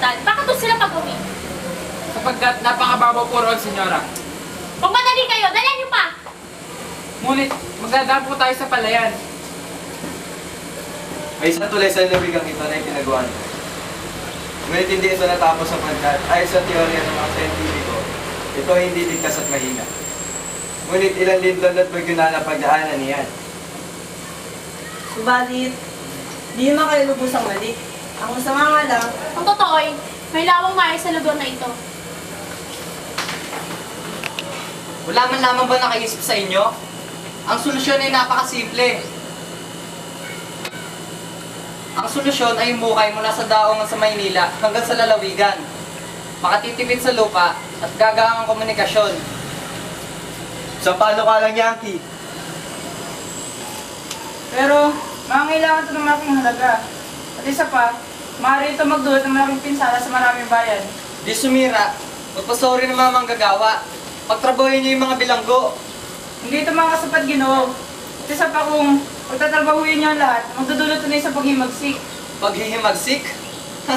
ospital. Bakit doon sila pag-uwi? Sapagkat napakababaw po roon, senyora. Kung madali kayo, dalhin niyo pa! Ngunit magdadaan po tayo sa palayan. May isang tulay sa lubigang ito na ipinagawa niya. Ngunit hindi ito natapos sapagkat ayon sa teorya ng mga scientifico, ito ay hindi ligtas at mahina. Ngunit ilang lindol at bagyo na napagdaanan niyan. Subalit, di naman kayo lubusang mali. Ang masama nga lang, Ang totoo ay, may lawang maayos sa lugar na ito. Wala man lamang ba nakaisip sa inyo? Ang solusyon ay napakasimple. Ang solusyon ay mukay mula sa daungan sa Maynila hanggang sa lalawigan. Makatitipid sa lupa at gagaang ang komunikasyon. Sa panukalang Yankee, Pero, mangangailangan ito ng malaking halaga. At isa pa, maaari ito magdulot ng malaking pinsala sa maraming bayan. Di sumira, magpasori ng mga manggagawa. Pagtrabahin niyo yung mga bilanggo. Hindi ito makakasapat, Ginoo. At isa pa kung pagtatrabahuin niyo ang lahat, magdudulot ito na sa paghimagsik. Paghihimagsik? Ha?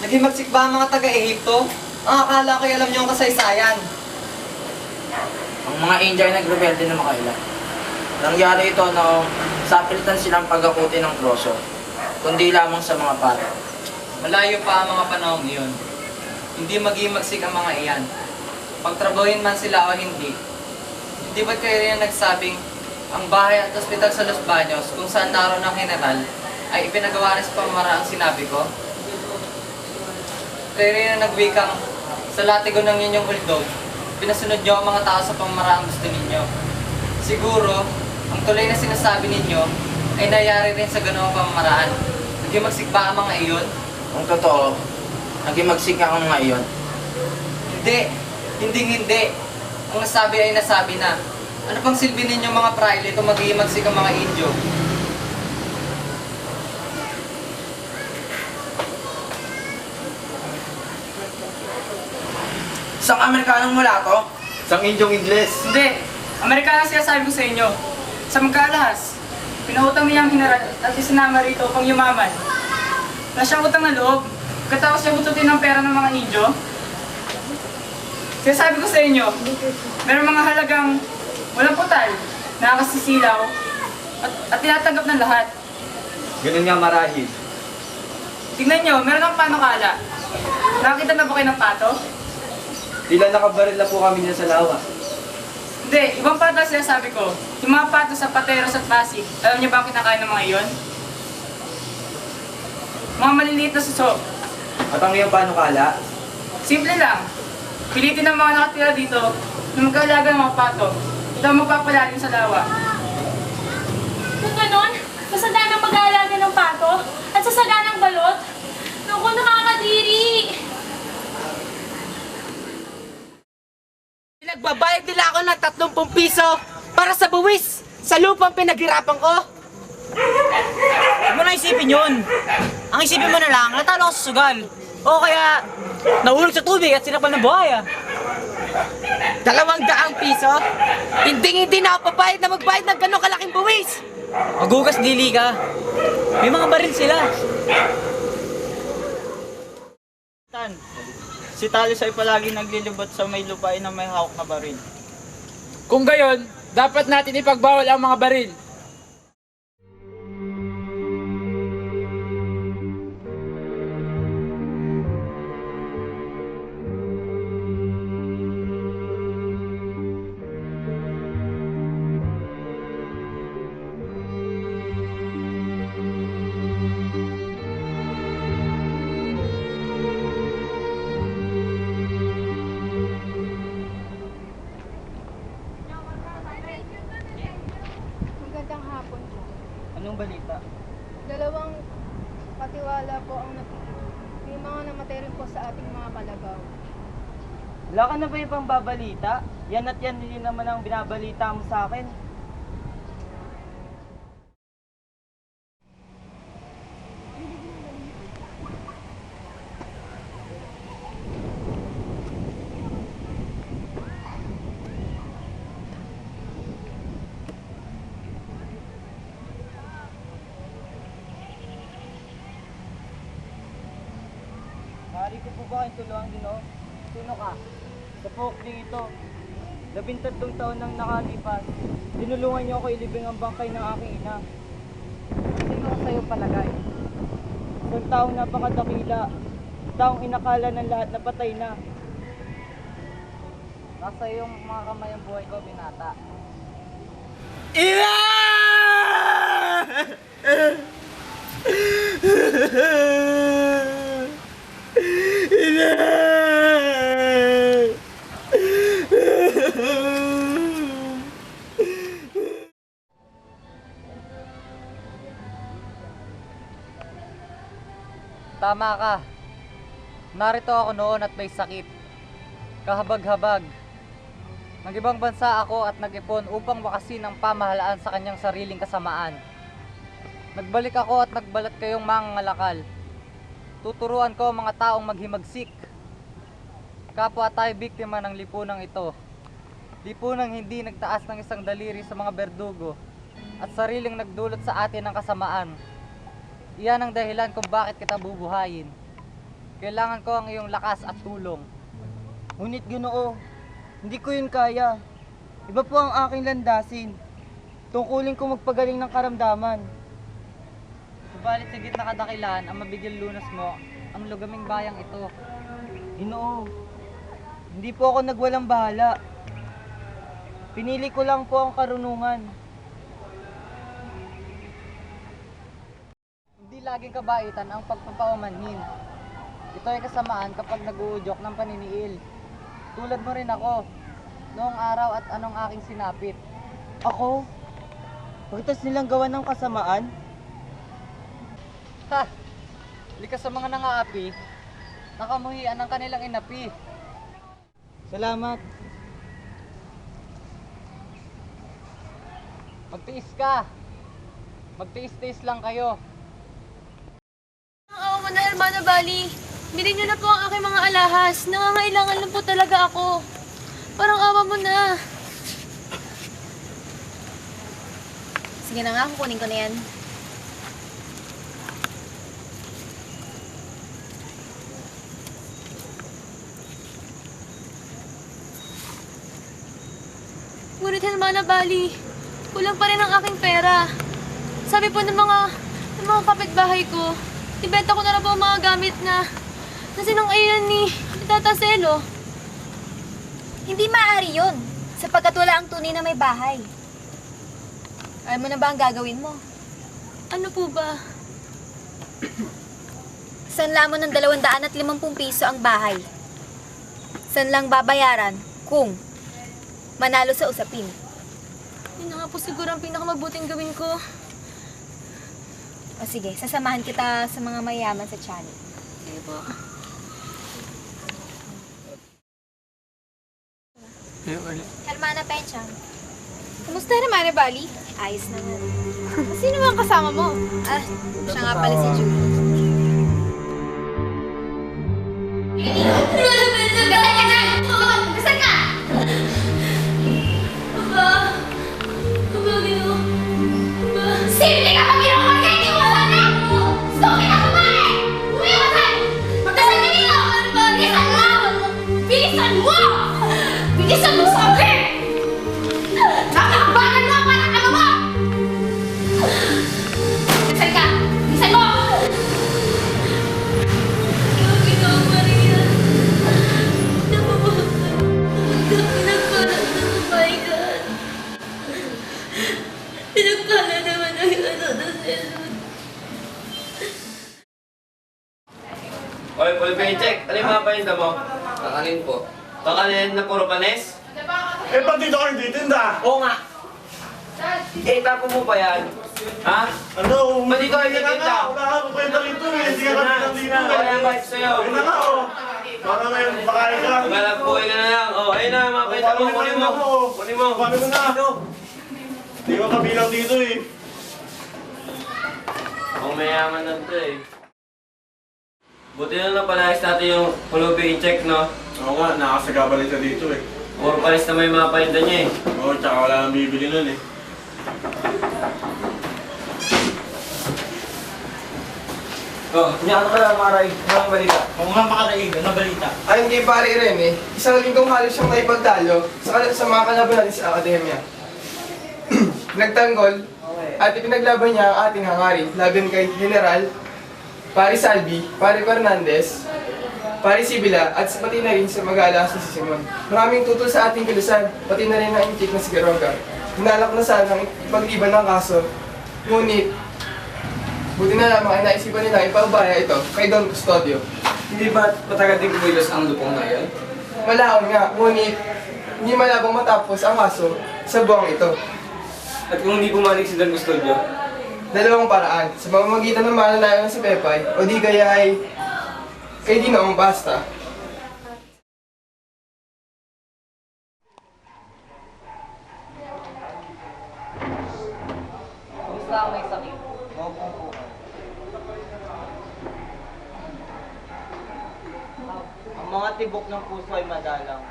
Naghimagsik ba ang mga taga-Ehipto? Ang akala ko'y alam niyo ang kasaysayan. Ang mga India ay nagrebelde na makailan. Nangyari ito noong sapilitan silang pag-akuti ng troso, kundi lamang sa mga pare. Malayo pa ang mga panahon iyon. Hindi maghimagsik ang mga iyan. Pagtrabahuin man sila o hindi. Hindi ba't kayo rin nagsabing ang bahay at ospital sa Los Baños kung saan naroon ang general ay ipinagawa rin sa pamamaraang sinabi ko? Kayo rin na nagwikang sa latigo ng inyong huldog, pinasunod nyo ang mga tao sa pamamaraang gusto ninyo. Siguro, ang tuloy na sinasabi ninyo ay nangyari rin sa ganoong pamamaraan. Naghimagsik ba ang mga iyon? Kung totoo, naghimagsik ang mga iyon. Hindi. Ang nasabi ay nasabi na. Ano pang silbi ninyo mga praile kung maghihimagsik ang mga Indio? Isang Amerikanong mula to? isang Indyong Ingles. Hindi! Amerikano siya sabi ko sa inyo. Sa magkalahas, pinautang niya ang general at isinama rito pang yumaman. Na siyang utang na loob, katapos siya bututin ng pera ng mga Indio. Kaya sabi ko sa inyo, meron mga halagang walang putal, nakakasisilaw, at tinatanggap ng lahat. Ganun nga marahil. Tingnan nyo, meron ng panukala. Nakakita na ba kayo ng pato? Tila nakabaril na po kami niya sa lawa. Hindi, ibang pato sila sabi ko. Yung mga pato sa Pateros at Pasig, alam niyo ba ang kinakain ng mga iyon? Mga maliliit na suso. At ang iyong panukala, Simple lang. Pilitin ng mga nakatira dito na mag-aalaga ng mga pato. Ito ang magpapalalim sa lawa. Kung ganon, masagana ang mag-aalaga ng pato at sasagana ng balot. Naku, nakakadiri! pinagbabayad nila ako ng 30 piso para sa buwis sa lupang pinaghirapan ko. Huwag mo na isipin yun. Ang isipin mo na lang, natalo ka sa sugal. O kaya, nahulog sa tubig at sinakpan ng buhaya. 200 piso? Hindi na ako papayad na magbayad ng ganong kalaking buwis. Magugas dili ka. May mga baril sila. Tan, si Talos ay palagi naglilibot sa may lupain na may hawak na baril. Kung gayon, dapat natin ipagbawal ang mga baril. Magandang hapon po. Anong balita? Dalawang patiwala po ang napigil. May mga namatay rin po sa ating mga kalagaw. Wala ka na ba ibang babalita? Yan at yan din naman ang binabalita mo sa akin. Maaari ko po ba kayong tulungan, Ginoo? Sino ka? Sa pokling ito, 13 taon nang nakalipas, tinulungan niyo ako ilibing ang bangkay ng aking ina. Sino ang sa'yo palagay? Isang taong napakadakila, taong inakala ng lahat na patay na. Nasa iyong mga kamay ang buhay ko, binata. Ina! Tama ka. Narito ako noon at may sakit. Kahabag-habag. Nang ibang bansa ako at nag-ipon upang wakasin ang pamahalaan sa kanyang sariling kasamaan. Nagbalik ako at nagbalat kayong mangangalakal. Tuturuan ko ang mga taong maghimagsik. Kapwa tayo biktima ng lipunang ito. Lipunang hindi nagtaas ng isang daliri sa mga berdugo at sariling nagdulot sa atin ng kasamaan. Iyan ang dahilan kung bakit kita bubuhayin. Kailangan ko ang iyong lakas at tulong. Ngunit Ginoo, hindi ko yun kaya. Iba po ang aking landasin. Tungkulin ko magpagaling ng karamdaman. Subalit sa gitna kadakilaan ang mabigil lunas mo ang lugaming bayang ito. Ginoo, hindi po ako nagwalang bahala. Pinili ko lang po ang karunungan. Hindi laging kabaitan ang pagpapaumanhin. Ito ay kasamaan kapag nag-uudyok ng paniniil. Tulad mo rin ako, noong araw at anong aking sinapit. Ako? Pagkatapos nilang gawa ng kasamaan? Ha! Likas sa mga nangaapi, nakamuhian ang kanilang inapi. Salamat. Magtiis ka. Magtiis-tiis lang kayo. Ang awa mo na, Hermana Bali. Bilhin niyo na po ang aking mga alahas. Nangangailangan lang po talaga ako. Parang awa mo na. Sige na nga, kukunin ko na yan. Ngunit Hermana Bali, kulang pa rin ang aking pera. Sabi po ng mga kapitbahay ko, ibenta ko na rin po ang mga gamit na sinang-ayan ni Tata Selo. Hindi maaari yun, sapagkat wala ang tunay na may bahay. Alam mo na ba ang gagawin mo? Ano po ba? Sanla mo ng 250 piso ang bahay. Sanlang babayaran kung manalo sa usapin. Yun na nga po siguro ang pinakamabuting gawin ko. O sige, sasamahan kita sa mga mayaman sa Chani. Sige po. Hermana Penchang. Kumusta Hermana Bali? Ayos naman. Sino ang kasama mo? Ah, siya nga pala si Julie. Gasal ka na! Gasal ka! Aba! Aba, Ginoo! Aba! Sino ka pag ginawa ka? Hindi mo sana! Story na kumain! Umiwasan! Magdasal ka dito! Bilisan mo! Bilisan mo! Bilisan mo sabi! Nakakbagan mo ang parang ano mo! Bilisan ka! Bilisan mo! Ginoo, Maria! Pinagpala na kumain. Pinagpala naman ang Tata Selo. Oy, Pulpincheck, ano yung mga paninda mo? Kakanin po. Kakanin na puro panes? Eh, pag dito kayo titinda? Oo nga. Eh, tapo mo pa yan. Ha? Ano? Ba't dito kayo Hindi ka titinda? nga, wala ka kwenta rito eh. Hindi ka kapitan dito eh. Wala yung bite sa'yo. Ayun na nga oh. Para ngayon, pakain ka. Malagpuin ka na lang. Oh, ayun na, mga paninda mo. Kunin mo. Kunin mo. Paano mo na? Hindi ko kabilang dito eh. Ang mayaman na ito eh. Buti na napalayas natin yung pulubi i-check, no? Oo nga, nakasagabal ito dito eh. Puro panis na may mga paninda niya eh. Oo, tsaka wala nang bibili nun eh. Oh, niya ano ka Maray? Anong balita? Oo nga makaraig, ano balita? Ay, hindi pare rin eh. Isang linggong halos siyang naipagtalo sa mga kalaban natin sa akademya. Nagtanggol at ipinaglaban niya ang ating hangarin laban kay General, Pare Salvi, Pare Fernandez, Pare Sibila at pati na rin sa mag-aalas si Simon. Maraming tutol sa ating kilusan, pati na rin ang intik na si Garonga. Hinalak na sanang ipagliban ng kaso, ngunit buti na lamang ay naisipan nila ipaubaya ito kay Don Custodio. Hindi ba matagal din kumilos ang lupong na yan? Malaon nga, ngunit hindi malabang matapos ang kaso sa buwang ito. At kung hindi bumalik si Don Custodio? Dalawang paraan, sa pamamagitan ng mananayaw ng si Pepay o di kaya ay kay Dinoong Basta. Kumusta ang may sakit? Opo po. Ang mga tibok ng puso ay madalang,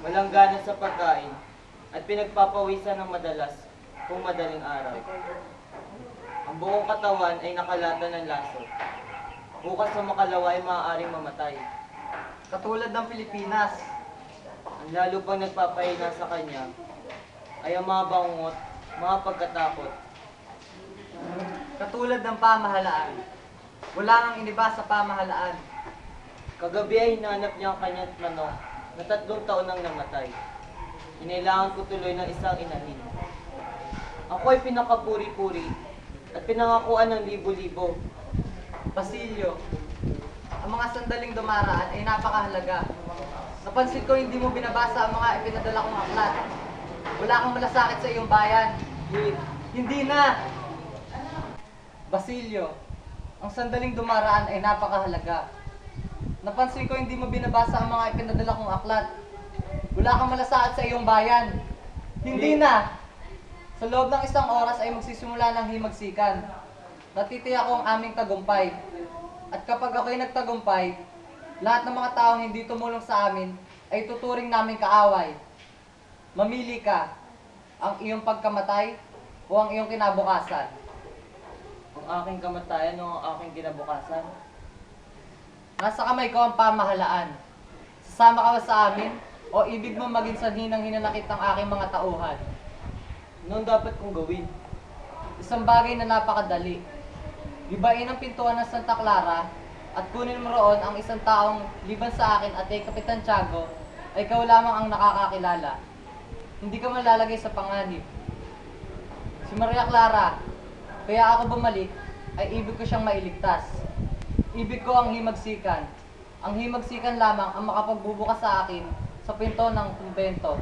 walang gana sa pagkain, at pinagpapawisan ng madalas kung madaling araw. Ang buong katawan ay nakalatan ng laso. Bukas sa makalawa ay maaaring mamatay. Katulad ng Pilipinas, ang lalo pang nagpapahina sa kanya ay ang mga bangungot, mga pagkatakot. Katulad ng pamahalaan, wala nang iniba sa pamahalaan. Kagabi ay hinanap niya ang kanyang manok na 3 taon nang namatay. Inailangan ko tuloy ng isang inahin. Ako ay pinakapuri-puri at pinangakuan ng libo-libo. Basilio, ang mga sandaling dumaraan ay napakahalaga. Napansin ko hindi mo binabasa ang mga ipinadala kong aklat. Wala kang malasakit sa iyong bayan. Hindi na! Basilio, ang sandaling dumaraan ay napakahalaga. Napansin ko hindi mo binabasa ang mga ipinadala kong aklat. Wala kang malasakit sa iyong bayan. Hindi na! Sa loob ng 1 oras ay magsisimula ng himagsikan. Natitiyak ko ang aming tagumpay. At kapag ako'y nagtagumpay, lahat ng mga taong hindi tumulong sa amin ay tuturing namin kaaway. Mamili ka, ang iyong pagkamatay o ang iyong kinabukasan? Ang aking kamatayan o ang aking kinabukasan? Nasa kamay ko ang pamahalaan. Sasama ka ba sa amin o ibig mo maging sanhi ng hinanakit ng aking mga tauhan? Noon dapat kong gawin? Isang bagay na napakadali. Gibain ang pintuan ng Santa Clara at kunin mo roon ang isang taong liban sa akin at kay Kapitan Tiago ay ikaw lamang ang nakakakilala. Hindi ka malalagay sa panganib. Si Maria Clara, kaya ako bumalik ay ibig ko siyang mailigtas. Ibig ko ang himagsikan. Ang himagsikan lamang ang makapagbubukas sa akin sa pinto ng kumbento.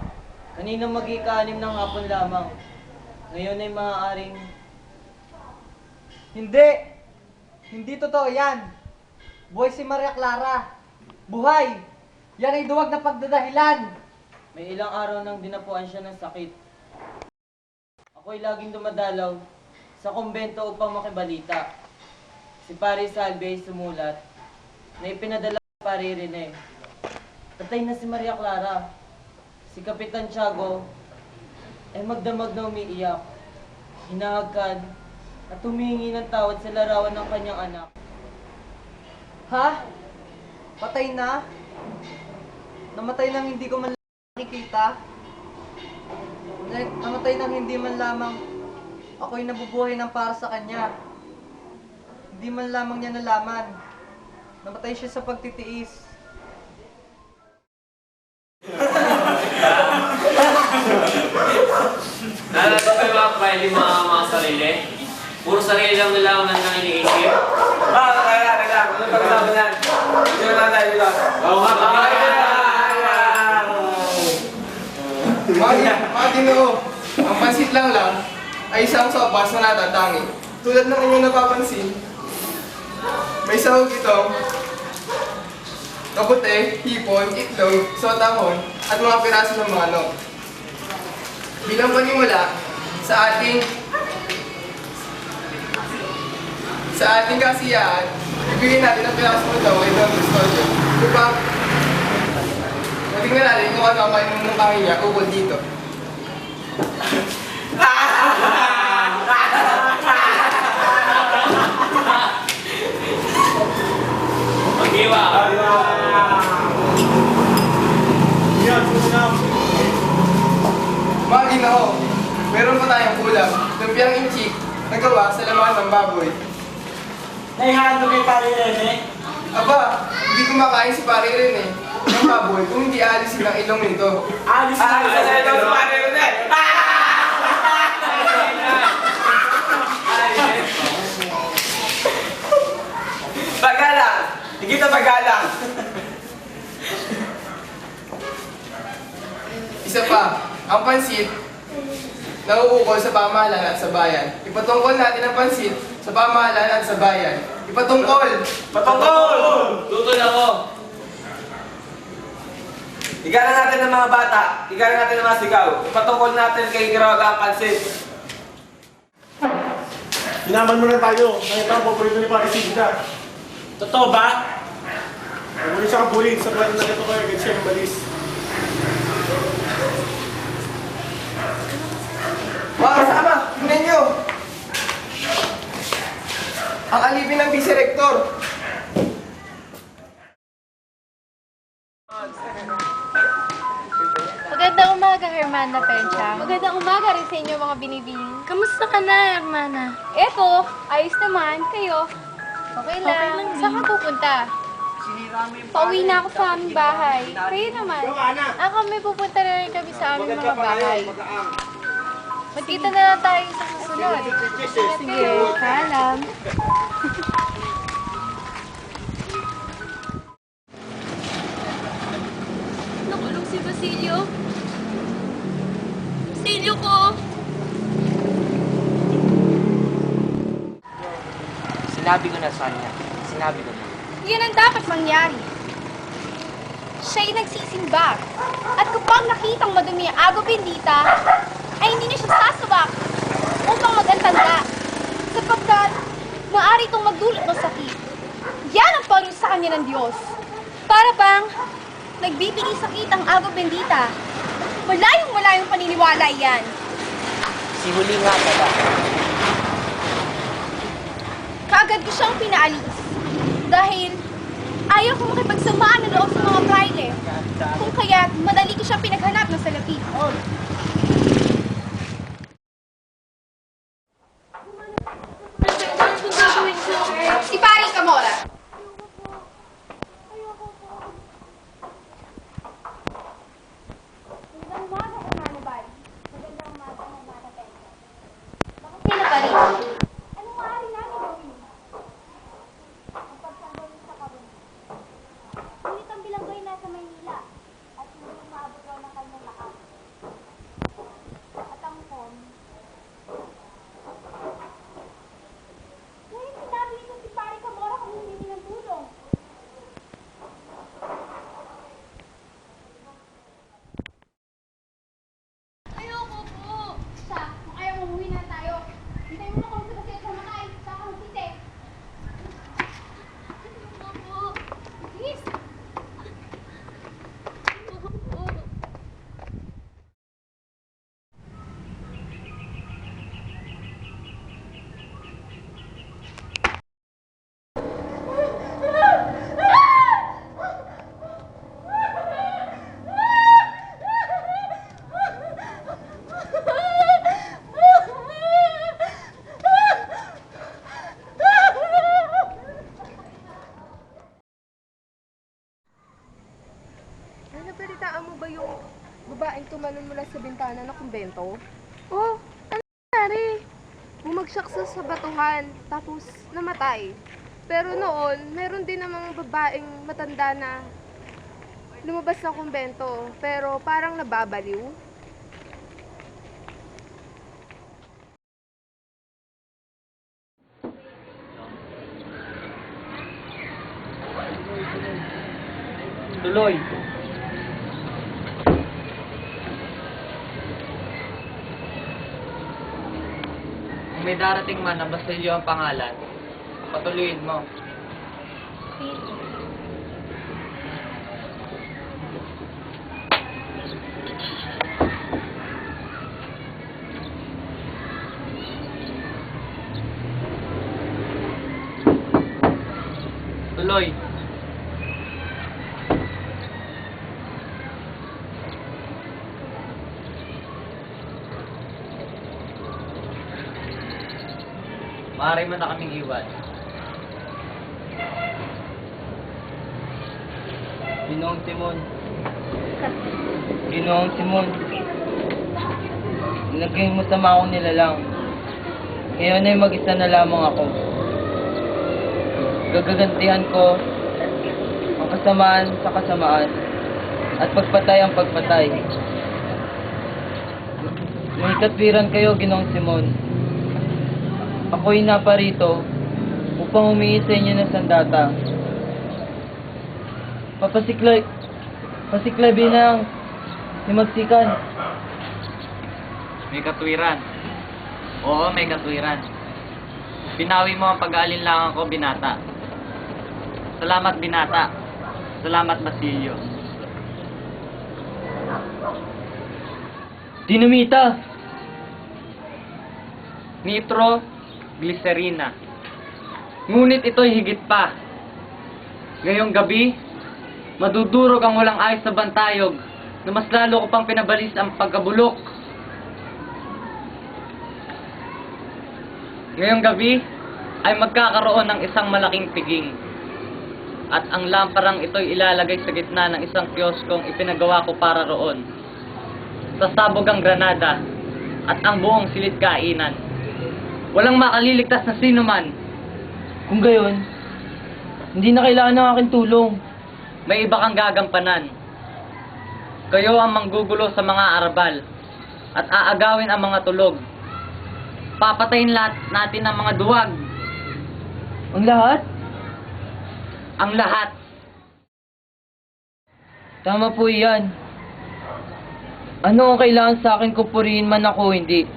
Kanina mag-ika-6 ng hapon lamang. Ngayon ay maaaring... Hindi! Hindi totoo yan! Buhay si Maria Clara! Buhay! Yan ay duwag na pagdadahilan! May ilang araw nang dinapuan siya ng sakit. Ako'y laging dumadalaw sa kumbento upang makibalita. Si Pare Salvi ay sumulat na ipinadala kay Pare Rene. Patay na si Maria Clara. Si Kapitan Tiago ay magdamag na umiiyak, hinahagkan at humihingi ng tawad sa larawan ng kanyang anak. Ha? Patay na? Namatay nang hindi ko man nakikita? Namatay nang hindi man lamang ako'y nabubuhay ng para sa kanya. Hindi man lamang niya nalaman. Namatay siya sa pagtitiis. Nalala ko yung mga kapaili mga sarili. Puro sarili lang nila ang iniisip. Teka. Ano pag-usapan yan? Hindi mo na tayo dito. Oo nga, Mga Ginoo, ang pansit lang ay isang sopas na natatangi. Tulad ng inyong napapansin, may sahog itong kabute, hipon, itlog, sotanghon, at mga piraso ng manok. Bilang panimula sa ating kasiyahan, bibigyan natin ang piraso ng daw ay Don Custodio. Upang matingnan natin kung ano ang manumukangin niya ukol dito. Ginoo, meron pa tayong kulam. Lumpiang inchik na gawa sa laman ng baboy. Naihalo kay Pare Rene. Aba, hindi kumakain si Pare Rene ng baboy kung hindi alisin ang ilong nito. Alis na sa ilong si Pare Rene. Bagalang! Higit na bagalang! Isa pa, ang pansit, nauukol sa pamahalaan at sa bayan. Ipatungkol natin ang pansit sa pamahalaan at sa bayan. Ipatungkol! Patungkol! Tutol ako. Igalan natin ng mga bata, igalan natin ng mga sigaw. Patungkol natin kay Giraga ang pansit. Hinaman mo na tayo. Nakita ang paborito ni Pare Sigda. Totoo ba? Nagmuli siya kang bulit sa buwan na ito kayo. Agad siya ng balis. Mga kasama, tingnan nyo! Ang alipin ng vice-rector. Magandang umaga, Hermana Pencha. Magandang umaga rin sa inyo, mga binibini. Kamusta ka na, Hermana? Eto, ayos naman. Kayo? Okay lang. Saan ka pupunta? Pauwi na ako sa aming bahay. Kayo naman? Kami pupunta na rin kami sa aming mga bahay. Magkita na lang tayo sa susunod. Sige, paalam. Nakulong si Basilio. Basilio ko! Sinabi ko na sa kanya. Sinabi ko na. Yan ang dapat mangyari. Siya'y nagsisimba. At kapag nakitang madumi ang Agua Bendita, ay hindi na siya sasabak upang magantanda. Sapagkat maaari itong magdulot ng sakit. Yan ang parusa sa kanya ng Diyos. Para bang nagbibigay sakit ang Agua Bendita. Malayong paniniwala yan. Si Huli nga pala. Kaagad ko siyang pinaalis. Dahil ayaw ko makipagsamaan ng loob sa mga praile. Kung kaya, madali ko siyang pinaghanap ng salapi. Si Paring Camora. Sino pa rin? Anong maaari namin gawin? Ang pagsanggol sa kabon. Ngunit ang bilanggoy nasa Maynila at hindi maabot raw ng kanyang lakas. At ang pon, ngayon sinabi ito si Pare Camora kung humingi ng tulong. Ayoko po! Siya, kung ayaw mo, umuwi na tayo. Hintayin mo na kung sa kasi sa makay, sa kahusite. Ayoko po! Please! Ayoko po! Nabalitaan mo ba yung babaeng tumalon mula sa bintana ng kumbento? Oh, ano nangyari? Bumagsak sa batuhan, tapos namatay. Pero noon, meron din namang babaeng matanda na lumabas ng kumbento, pero parang nababaliw. Tuloy. Kung may darating man na Basilio ang pangalan, patuloyin mo. Tuloy. maaari mo na kaming iwan. Ginoong Timon. Ginoong Timon. Nilagay mo tama akong nilalang. Ngayon ay mag-isa na lamang ako. Gagagantihan ko ang kasamaan sa kasamaan at pagpatay ang pagpatay. May katwiran kayo, Ginoong Simon. Ako'y naparito upang humingi sa inyo ng sandata. Pasiklabi ng himagsikan. May katwiran. Oo, may katwiran. Pinawi mo ang pag-aalinlangan ko, binata. Salamat, binata. Salamat, Basilio. Dinamita! Nitro, glycerina. Ngunit ito'y higit pa. Ngayong gabi, madudurog ang walang ayos na bantayog na mas lalo ko pang pinabalis ang pagkabulok. Ngayong gabi ay magkakaroon ng isang malaking piging. At ang lamparang ito'y ilalagay sa gitna ng isang kioskong ipinagawa ko para roon. Sasabog ang granada at ang buong silid kainan. Walang makaliligtas na sino man. Kung gayon, hindi na kailangan ng aking tulong. May iba kang gagampanan. Kayo ang manggugulo sa mga arabal at aagawin ang mga tulog. Papatayin lahat natin ang mga duwag. Ang lahat? Ang lahat. Tama po iyan. Ano ang kailangan sa akin kung purihin man ako hindi?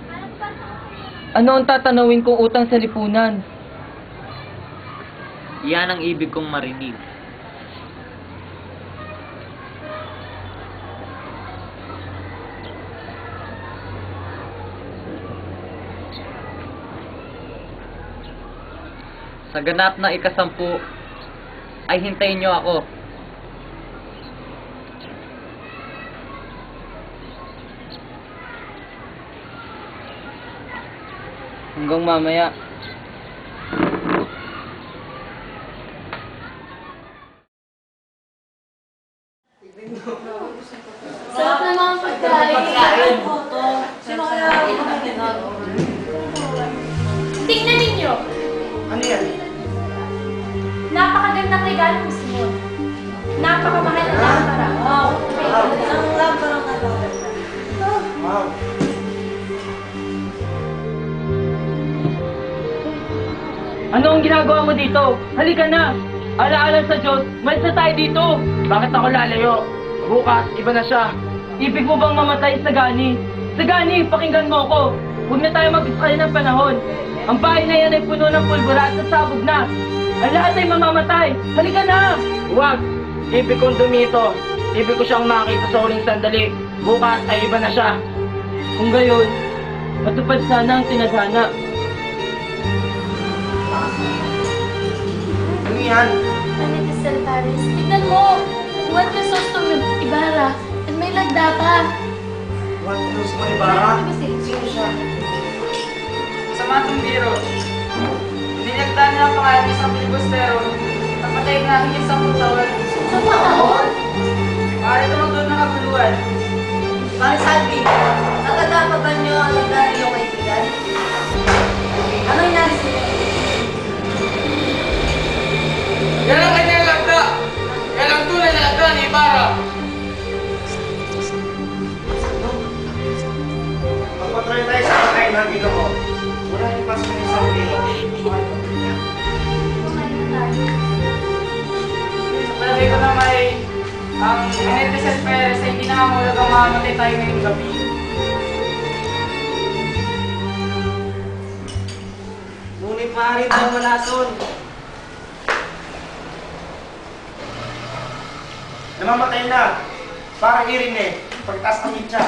Ano ang tatanawin kong utang sa lipunan? Yan ang ibig kong marinig. Sa ganap na ikasampu, ay hintayin niyo ako. Hanggang mamaya. Sarap na mga pagkain. Sino kaya tingnan ninyo. Ano yan? Napakagandang regalo mo, Simon. Napakamahal na lampara. Wow. Ang lampara na Wow. Ano ang ginagawa mo dito? Halika na! Ala-ala sa Diyos, malis na tayo dito! Bakit ako lalayo? Bukas, iba na siya. Ibig mo bang mamatay sa Gani? Sa Gani, pakinggan mo ako. Huwag na tayo mag-israel ng panahon. Ang bahay na yan ay puno ng pulbura at nasabog na. Ang lahat ay mamamatay. Halika na! Huwag! Ibig kong dumito. Ibig ko siyang makita sa huling sandali. Bukas ay iba na siya. Kung gayon, matupad sana ang tinadhana. Ano yan? Anit Saltares, tignan mo! Juan Crisostomo Ibarra at may lagda pa. Juan Crisostomo Ibarra? Sino siya? Sa matong biro, nilagdaan niya ang pangalan ng isang filibustero at patay na higit 10 taon. Sa taon? Para ito magdulot ng kaguluhan. Mari Salvi, natanda pa ba niyo ang nangyari yung kaibigan? Ano nangyari sa inyo? Yan ang kanyang lagda! Yan ang tunay na lagda ni Ibarra! Magpatry tayo sa pagkain ng Ginoo. Wala yung pasok ng isang kilo. Palagay ko na may ang Menetes Perez ay hindi nakangulog ang mamamatay tayo ngayong gabi. Ngunit maaari daw malason. Namamatay na. Parang irin eh. Pagtaas ng itcha.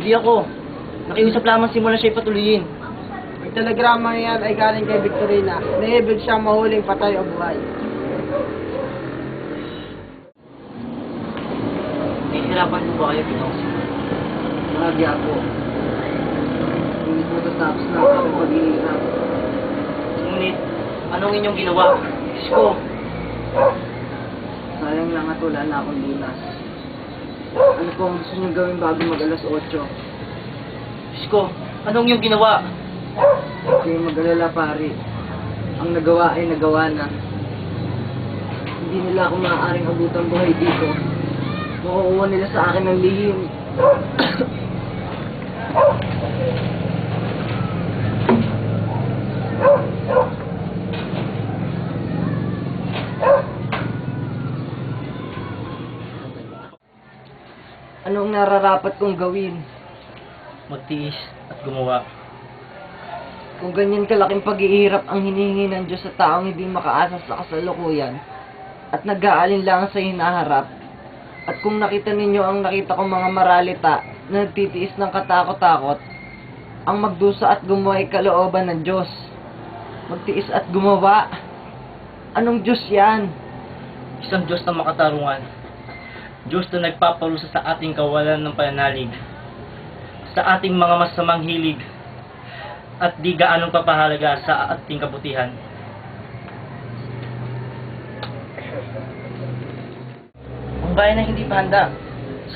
Hindi ako. Nakiusap lamang simula siya ipatuloyin. Ang telegrama yan ay galing kay Victorina. Naibig siyang mahuling patay o buhay. Nahihirapan mo ba kayo pinausin? Maragi ako. Ngunit matatapos na ang aking pag-iingat. Ngunit, anong inyong ginawa? Diyos ko! Sayang lang at wala na akong lunas. Ano po ang gusto niyong gawin bago mag-alas 8? Diyos ko, anong inyong ginawa? Kaya mag-alala pare. Ang nagawa ay nagawa na. Hindi nila ako maaaring abutang buhay dito. Makukuha nila sa akin ng lihim. Anong nararapat kong gawin? Magtiis at gumawa. Kung ganyan kalaking paghihirap ang hinihingi ng Diyos sa taong hindi makaasa sa kasalukuyan at nag-aalinlangan sa hinaharap, at kung nakita ninyo ang nakita kong mga maralita na nagtitiis ng katakot-takot, ang magdusa at gumawa ay kalooban ng Diyos. Magtiis at gumawa. Anong Diyos yan? Isang Diyos na makatarungan. Diyos na nagpaparusa sa ating kawalan ng pananalig, sa ating mga masamang hilig, at di gaanong papahalaga sa ating kabutihan. Ang bayan na hindi pa handa,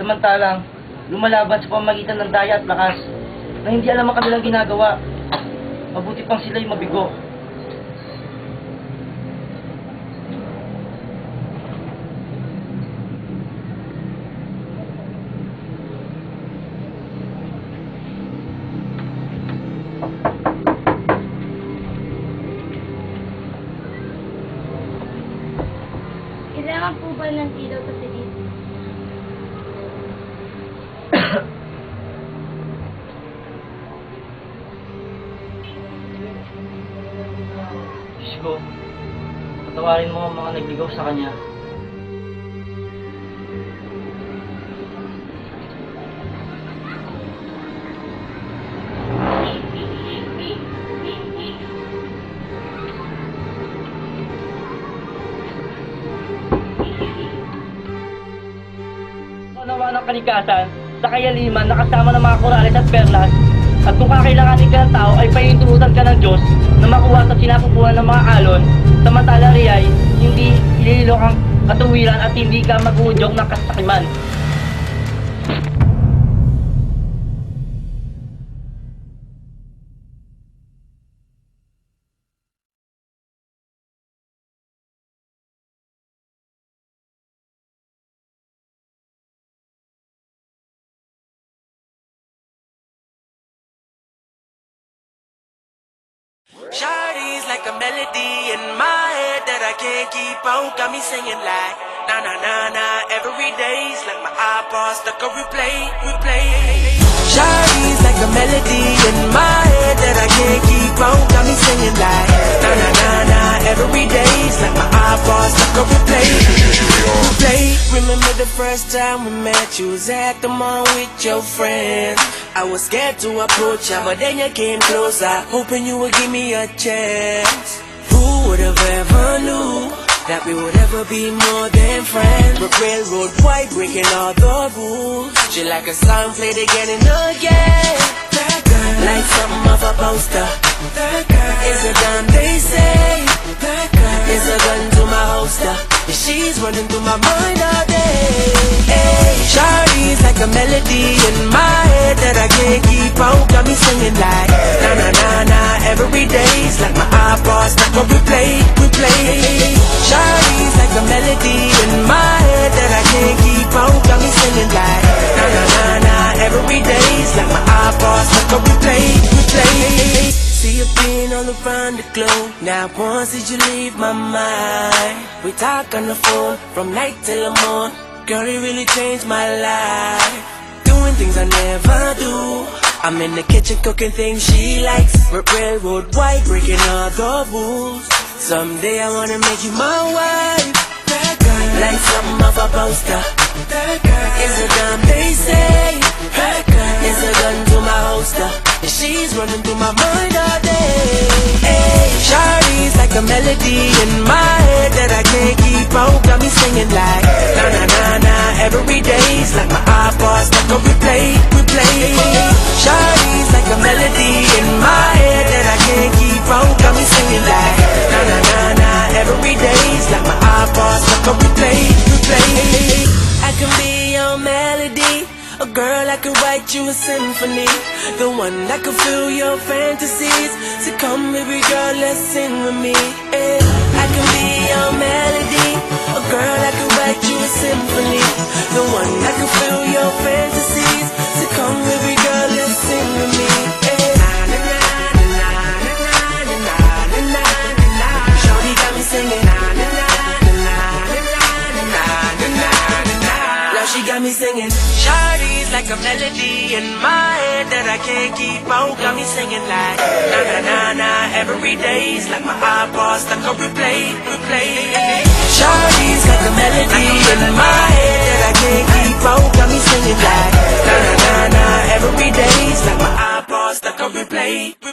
samantalang lumalaban sa pamamagitan ng daya at lakas na hindi alam ang kanilang ginagawa. Mabuti pang sila'y mabigo. Kailangan po ba ng ilaw sa silid? Diyos ko, patawarin mo ang mga nagligaw sa Kanya. Nawa ng kalikasan, sa kayaliman na kasama ng mga korales at perlas, at kung kakailanganin ka ng tao ay pahintulutan ka ng Diyos na makuha sa sinapupuan ng mga alon, samantala riyay, hindi ililok ang katuwiran at hindi ka mag-uudyok ng kasakiman. Shawty's like a melody in my head that I can't keep on. Got me singing like na na na na every day's like my iPod stuck on replay. Shawty's like a melody in my head that I can't keep on. Got me singing like na na na na every day's like my iPod stuck on replay. Remember the first time we met? You was at the mall with your friends. I was scared to approach ya, but then you came closer, hoping you would give me a chance. Who would have ever knew that we would ever be more than friends? But railroad white, breaking all the rules. She like a song played again and again. That girl, like something off a poster. That girl is a gun, they say. That girl is a gun to my holster. And she's running through my mind all day. Hey, Shawty's like a melody in my head that I can't keep on. Got me singing like na na na na every day's like my iPod stuck on replay. Shawty's like a melody in my head that I can't keep on. Got me singing like na na na na every day's like my iPod stuck on replay. See you being all around the globe. Now once did you leave my mind? We talk on the phone from night till the morn. Girl, it really changed my life. Doing things I never do. I'm in the kitchen cooking things she likes. Railroad white, breaking all the rules. Someday I wanna make you my wife. That girl, like something off a poster. That girl is a dime, they say. That girl is a gun to my holster, and she's running through my mind all day. Hey, Shawty's like a melody in my head that I can't keep out. Got me singing like na na na na every day's like my iPod stuck on replay, replay. Shawty's like a melody in my head that I can't keep out. Got me singing like na na na na every day's like my iPod stuck on replay, replay. I can be your melody, a girl I can write you a symphony, the one that can fill your fantasies. So come baby girl, let's sing with me. Yeah. I can be your melody, a girl I can write you a symphony, the one that can fill your fantasies. So come baby girl, let's sing with me. Yeah. Shawty got me singing. Now she got me singing. Shawty's like a melody in my head that I can't keep out. Got me singing like na na na na every day's like my iPod stuck on replay, replay. Shawty's like a melody in my head that I can't keep out. Got me singing like na na na na every day's like my iPod stuck on replay, replay.